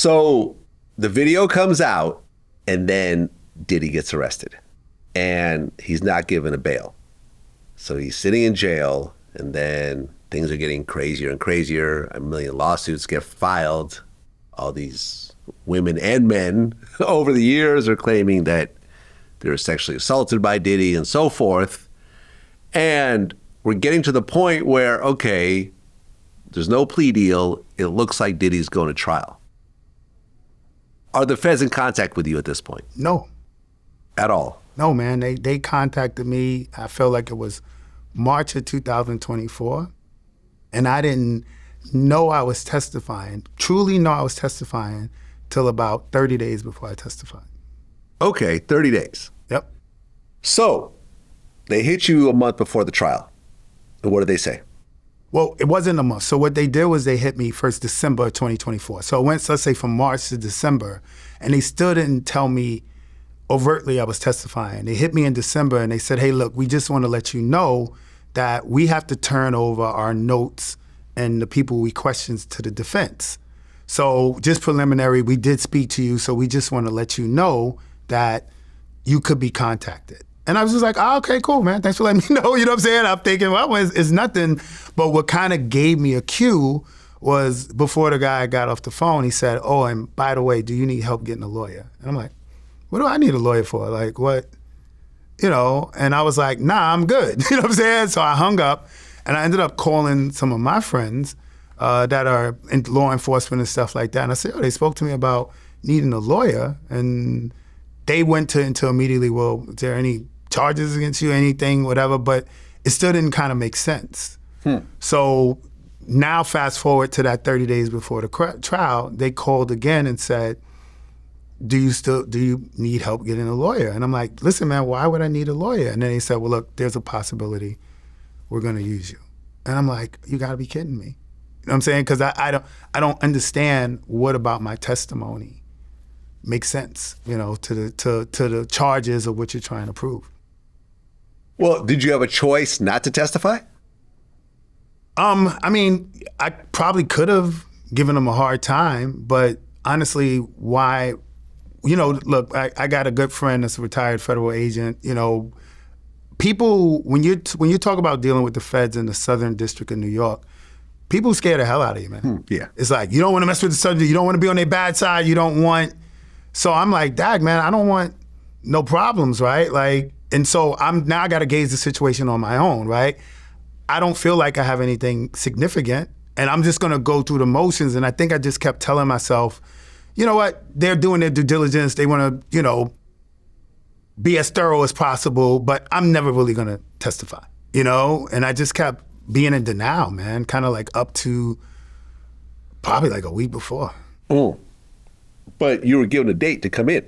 So the video comes out, and then Diddy gets arrested, and he's not given a bail. So he's sitting in jail, and then things are getting crazier and crazier. A million lawsuits get filed. All these women and men over the years are claiming that they were sexually assaulted by Diddy and so forth. And we're getting to the point where, okay, there's no plea deal. It looks like Diddy's going to trial. Are the feds in contact with you at this point? No. At all? No, man. They contacted me, I feel like it was March of 2024. And I didn't know I was testifying, truly know I was testifying, till about 30 days before I testified. Okay, 30 days. Yep. So they hit you a month before the trial. And what did they say? Well, it wasn't a month. So what they did was they hit me first December 2024. So it went, let's say, from March to December, and they still didn't tell me overtly I was testifying. They hit me in December and they said, hey, look, we just want to let you know that we have to turn over our notes and the people we questioned to the defense. So just preliminary, we did speak to you, so we just want to let you know that you could be contacted. And I was just like, oh, okay, cool, man. Thanks for letting me know. You know what I'm saying? I'm thinking, well, it's nothing. But what kind of gave me a cue was before the guy got off the phone, he said, oh, and by the way, do you need help getting a lawyer? And I'm like, what do I need a lawyer for? Like, what? You know, and I was like, nah, I'm good. You know what I'm saying? So I hung up, and I ended up calling some of my friends that are in law enforcement and stuff like that. And I said, oh, they spoke to me about needing a lawyer. And they went into immediately, well, is there any charges against you, anything, whatever? But it still didn't kind of make sense. So now fast forward to that 30 days before the trial, they called again and said, do you need help getting a lawyer? And I'm like, listen, man, why would I need a lawyer? And then they said, well, look, there's a possibility we're going to use you. And I'm like, you got to be kidding me. You know what I'm saying? Because I don't understand what about my testimony makes sense, you know, to the charges of what you're trying to prove. Well, did you have a choice not to testify? I mean, I probably could have given them a hard time, but honestly, why? You know, look, I got a good friend that's a retired federal agent. You know, people, when you talk about dealing with the feds in the Southern District of New York, people scare the hell out of you, man. Yeah. It's like, you don't want to mess with the subject. You don't want to be on their bad side. You don't want. So I'm like, dag, man, I don't want no problems, right? Like, and so I got to gauge the situation on my own, right? I don't feel like I have anything significant, and I'm just going to go through the motions. And I think I just kept telling myself, you know what? They're doing their due diligence. They want to, you know, be as thorough as possible, but I'm never really going to testify, you know? And I just kept being in denial, man, kind of like up to probably like a week before. But you were given a date to come in.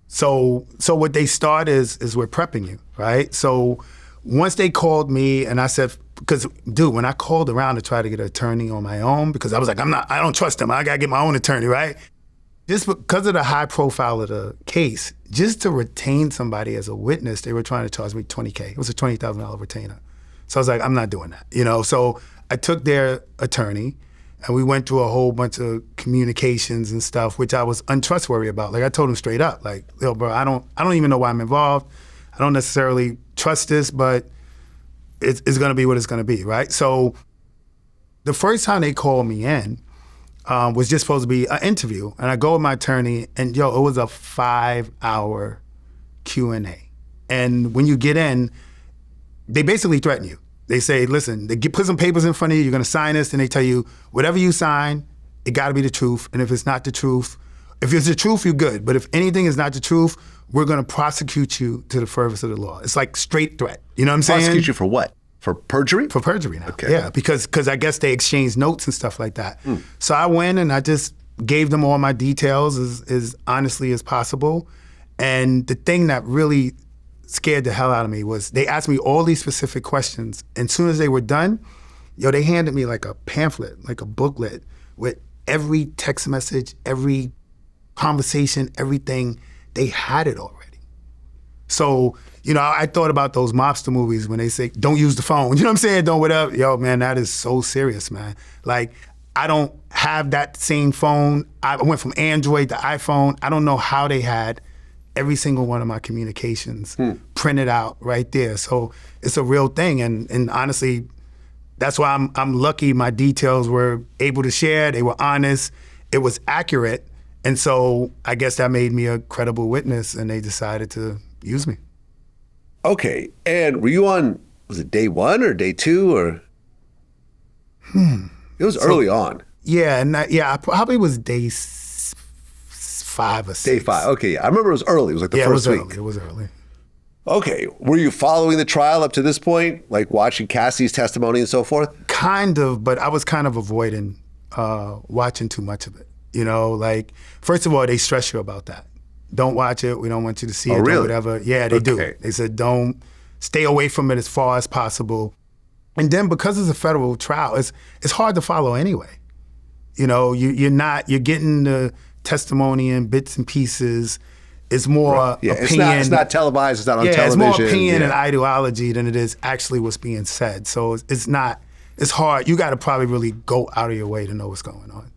So what they start is we're prepping you, right? So once they called me and I said, because dude, when I called around to try to get an attorney on my own, because I was like, I don't trust them. I got to get my own attorney, right? Just because of the high profile of the case, just to retain somebody as a witness, they were trying to charge me $20K. It was a $20,000 retainer. So I was like, I'm not doing that, you know? So I took their attorney and we went through a whole bunch of communications and stuff, which I was untrustworthy about. Like I told him straight up, like, yo, bro, I don't even know why I'm involved. I don't necessarily trust this, but it's gonna be what it's gonna be, right? So the first time they called me in was just supposed to be an interview. And I go with my attorney and it was a 5-hour Q&A. And when you get in, they basically threaten you. They say, listen, they put some papers in front of you, you're gonna sign this, and they tell you, whatever you sign, it gotta be the truth. And if it's not the truth, if it's the truth, you're good. But if anything is not the truth, we're gonna prosecute you to the furthest of the law. It's like straight threat. You know what I'm saying? Prosecute you for what? For perjury? For perjury now. Okay. Yeah, because I guess they exchanged notes and stuff like that. So I went and I just gave them all my details as honestly as possible. And the thing that really scared the hell out of me was they asked me all these specific questions. And as soon as they were done, they handed me like a pamphlet, like a booklet with every text message, every conversation, everything. They had it already. So, I thought about those mobster movies when they say, don't use the phone. You know what I'm saying? Don't whatever. Yo, man, that is so serious, man. Like, I don't have that same phone. I went from Android to iPhone. I don't know how they had every single one of my communications printed out right there. So it's a real thing. And honestly, that's why I'm lucky my details were able to share. They were honest. It was accurate. And so I guess that made me a credible witness, and they decided to use me. Okay. And were you on, was it day 1 or day 2 or? It was early on. Yeah, and I probably was day 5 or 6. Day 5. Okay. I remember it was early. It was like the first week. It was early. Okay. Were you following the trial up to this point? Like watching Cassie's testimony and so forth? Kind of, but I was kind of avoiding watching too much of it. You know, like, first of all, they stress you about that. Don't watch it. We don't want you to see it. Really? Or whatever. Yeah, they do. They said, don't, stay away from it as far as possible. And then because it's a federal trial, it's hard to follow anyway. You know, you're getting the testimony in bits and pieces. It's more opinion. It's not televised. It's not on television. It's more opinion and ideology than it is actually what's being said. So it's hard. You got to probably really go out of your way to know what's going on.